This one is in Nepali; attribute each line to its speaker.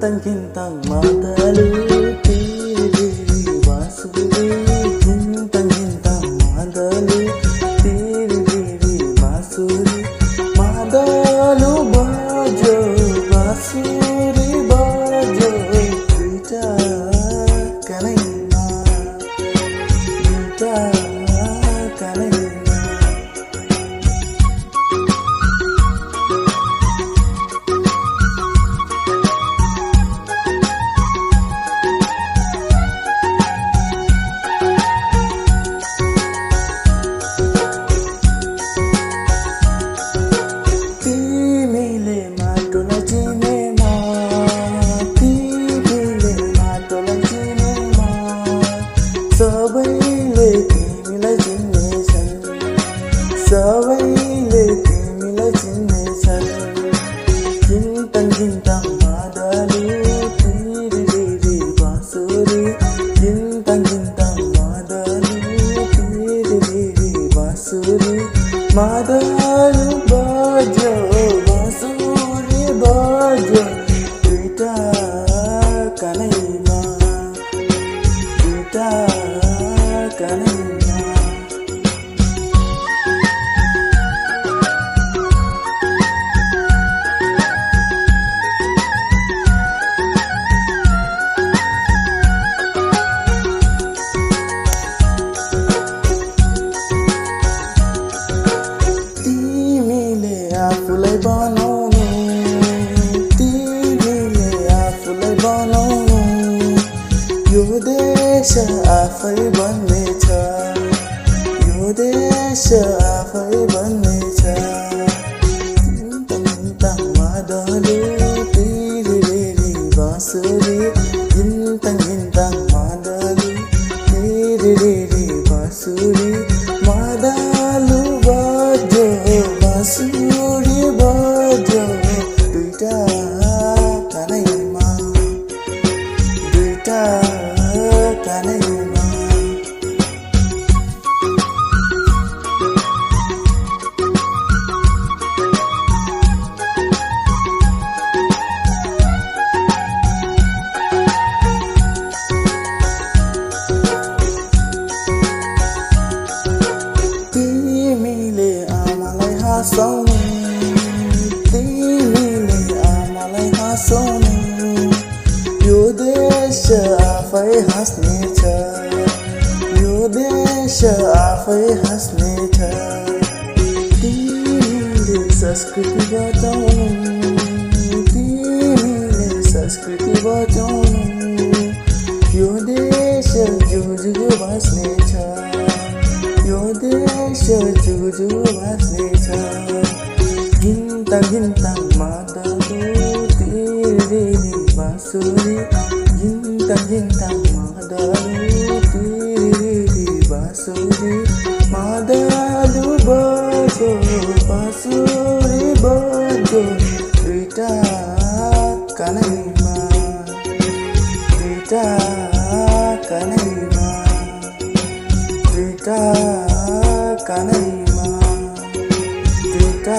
Speaker 1: గింతంగింతం మాటలు తీరి వాసుడి గింతంగింతం మాటలు తీరి వాసుడి మాటలు బాజో వాసుడి బాజో విట కనైనా విట కనైనా सबैले तिमीलाई चिन्नेछन् सबैले तिमीलाई चिन्नेछन् गिन्तङ गिन्तङ मादलु तिरिरि बाँसुरी गिन्तङ गिन्तङ मादलु तिरिरि बाँसुरी मादलु बज्यो बाँसुरी बज्यो दुईटा कानैमा दुईटा कानैमा तिमीले आफूलाई बनाउनु तिमीले आफूलाई बनाउनु यो देश आफै बन्नेछ यो देश आफै बन्नेछ गिन्तङ मादलु तिरिरि बाँसुरी गिन्तङ गिन्तङ मादलु तिरिरि बाँसुरी मादलु बज्यो बाँसुरी बज्यो दुईटा कानैमा दुईटा कानैमा तिमीले आमालाई हँसाउनु तिमीले आमालाई हँसाउनु यो देश आफै हाँस्नेछ यो देश आफै हाँस्नेछ तिमीले संस्कृति बचाउनु तिमीले संस्कृति बचाउनु यो देश जुगजुग बस्नेछ यो देश जुगजुग बस्नेछ गिन्तङ गिन्तङ मादलु तिरिरि बाँसुरी गिन्तङ गिन्तङ मादलु तिरिरि बाँसुरी मादलु बज्यो बाँसुरी बज्यो दुईटा कानैमा दुईटा कानैमा दुईटा कानैमा दुईटा